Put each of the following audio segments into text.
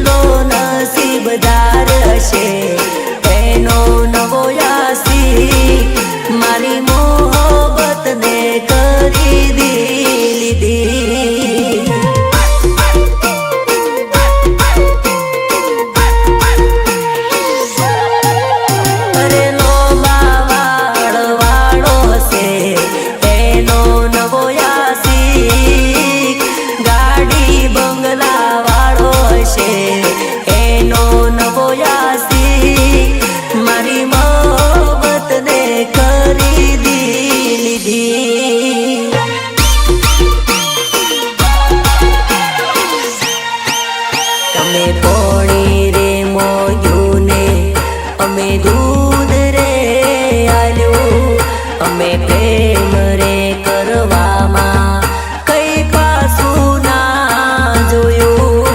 કેટલો નસીબદાર હશે એનો નવો યાસી મારી મોહબ્બતને કરી લીધી અરે લોબા વાળો હશે એનો નવો યાસી ગાડી બંગલા વાળો હશે એનો નવો યાસી મારી મોહબ્બતને કરી લીધી તમે પોણી રે મોયું ને અમે દૂધ રે આલ્યું અમે પ્રેમ રે કરવામાં કઈ પાછું ના જોયું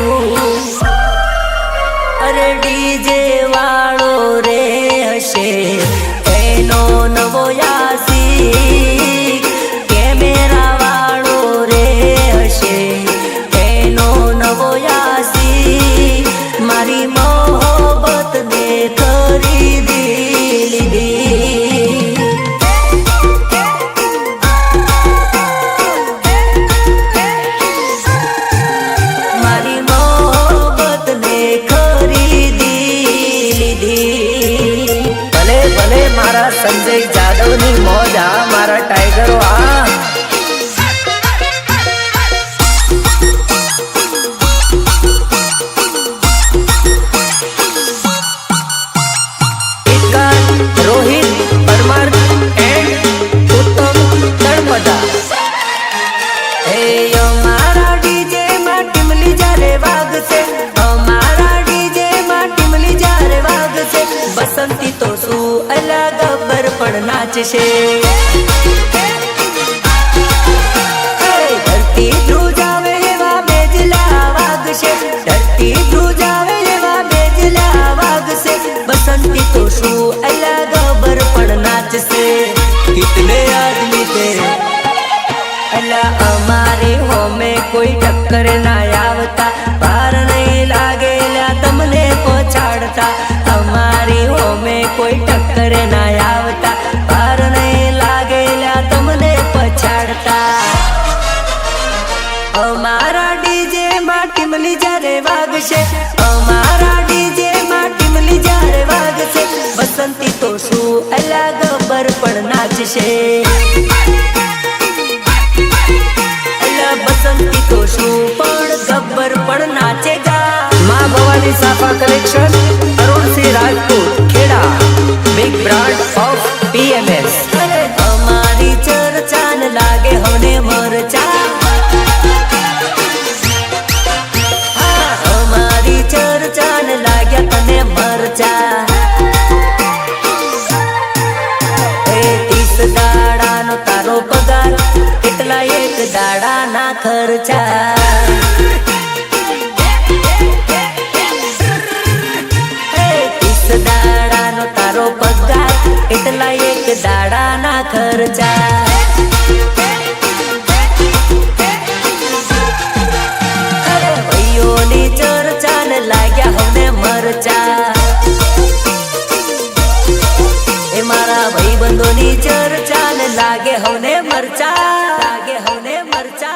અરે ડીજે વાળો રે હશે એનો નવો યાસી કેમેરા વાળો રે હશે એનો નવો યાસી મારી મોહબ્બતને કરી લીધી મારી મોહબ્બતને ખરીદી લીધી ભલે ભલે મારા સંજય જાદવની મોજ આ મારા ટાઈગરો આ રોહિત પરમાર એન્ડ ઉત્તમ તળપદા હે અમારા ડીજે માં ટીમલી જ્યારે વાગશે અમારા ડીજે માં ટીમલી જ્યારે વાગશે બસંતી તો શું અલા ગબ્બર પણ નાચશે ધરતી ધ્રુજાવે એવા બેજલા વાગશે ધરતી ધ્રુજાવે એવા બેજલા વાગશે बसंती तो शू अलग बर पण नाचसे कितने आदमी थे अल्लाह हमारे हो में कोई टक्कर ना आवता पार नहीं लागेला तमने पछाड़ता हमारी हो में कोई टक्कर ना आवता पार नहीं लागेला तमने पछाड़ता हमारा डीजे માં ટીમલી જ્યારે વાગશે અમારા ડીજે માં ટીમલી જ્યારે વાગશે બસંતી તો શું અલા ગબ્બર પણ નાચશે અલા બસંતી તો શું પણ ગબ્બર પણ નાચેગા Maa Bhavani Safa collection Arun Singh Rajput Kheda big brand of PMS અમારી ચર્ચાન લાગે હોને મરચા ચર્ચાન લાગ્યા તને મરચા 30 દાડાનો તારો પગાર કેટલા એક દાડાના ખર્ચા 30 દાડાનો તારો પગાર એટલા એક દાડાના ખર્ચા ભાઈઓની ચર્ચાન લાગ્યા હવે મરચા એ મારા ભાઈબંધોની ચર્ચાન લાગે હવે મરચા લાગે હવે મરચા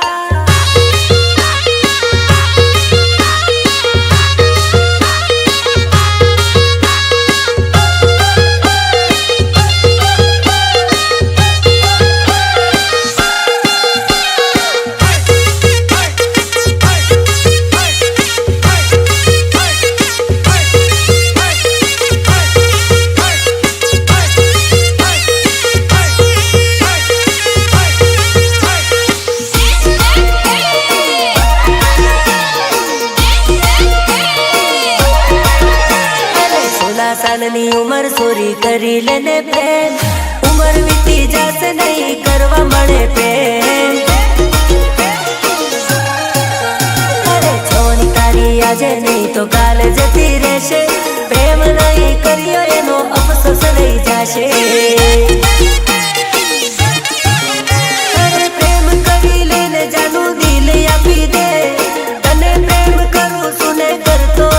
सालनी उमर सोरी करी लेने प्रेम उमर बीती जासे नहीं करवा मड़े प्रेम अरे छोनी तारी આજે नहीं तो काल जती રહેશે प्रेम नहीं करियो एनो अफसोस रही जाशे अरे प्रेम करी लेने जानू दिल आपी दे तने प्रेम करूं सुने करतो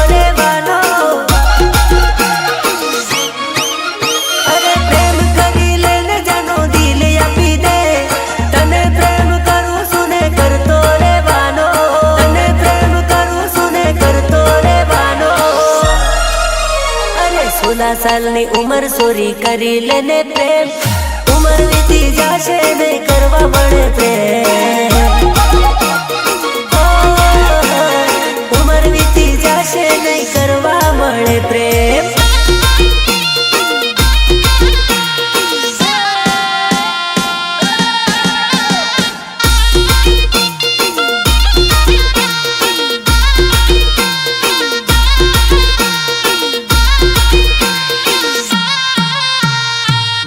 16 सालनी उमर सोरी करी लेने प्रेम उमर वीती जाशे नहीं करवा बड़े प्रेम उमर वीती जाशे नहीं करवा बड़े प्रेम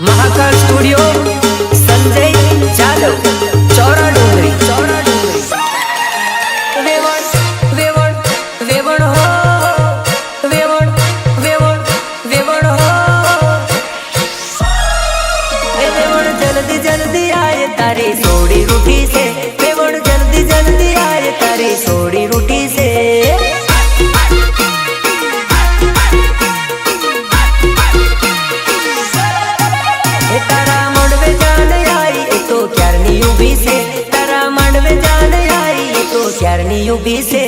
महाकाल स्टूडियो संजय जादव चौरा डोंगरी वेवण वेवण वेवण हो वेवण वेवण वेवण हो वेवण जल्दी जल्दी आए तारी सोड़ी रूठी से वेवण जल्दी जल्दी आए तारी सोड़ी रूठी से तारा मंडवे जान आई तो क्यारनी उभी से तारा मंडवे जान आई तो क्यारनी उभी से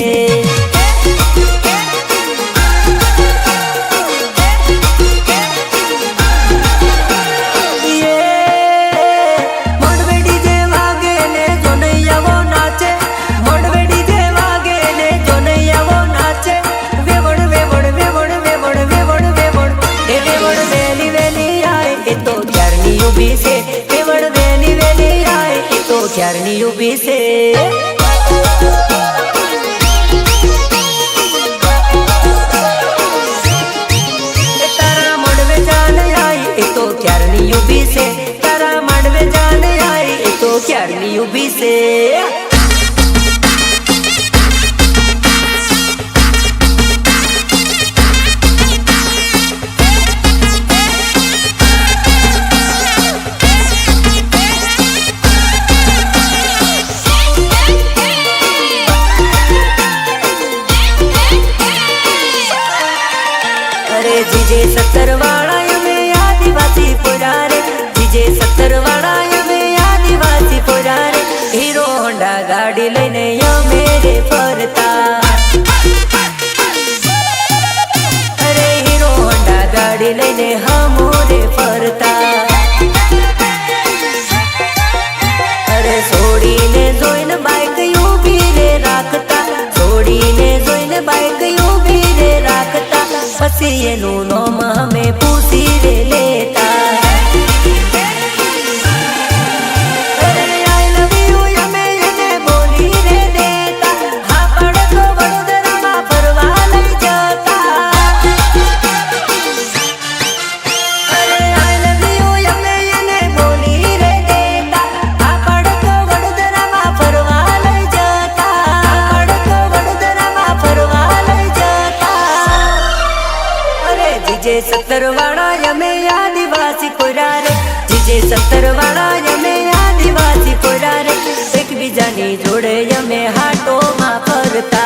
मंडवे डीजे वागे ने जो नैया वो नाचे मंडवे डीजे वागे ने जो नैया वो नाचे वेवण वेवण वेवण वेवण वेवण वेवण ए वेवण वेली वेली आए तो क्यारनी उभी से वेवण वेली वेली आए तो क्यारनी उभी से तारा मंडवे जान आई तो क्यारनी उभी से तारा मंडवे जान आई तो क्यारनी उभी से जीजे 70 वाला में आदिवासी पुरारे जीजे 70 वाला में आदिवासी पुरारे हीरो होंडा गाड़ी लेने यो मेरे फरता अरे हीरो होंडा गाड़ी लेने हमोरे फरता अरे सोड़ी ने जोइन बाइक यूं भी रे राखता सोड़ी ने जोइन बाइक यूं भी रे राखता पसी ये नूनो में पूसी रे लेता अरे आई लव यू यमे बोली रे देता हाँ पड़ तो वडोदरा में फरवा लई जाता अरे आई लव यू यमे बोली रे देता हाँ पड़ तो वडोदरा में फरवा लई जाता पड़ तो वडोदरा में फरवा लई जाता जीजे 70 वाला यमे आदिवासी पुरारे जीजे 70 वाला यमे आदिवासी पुरारे एक बीजानी जोड़े यमे हाटो मा फरता।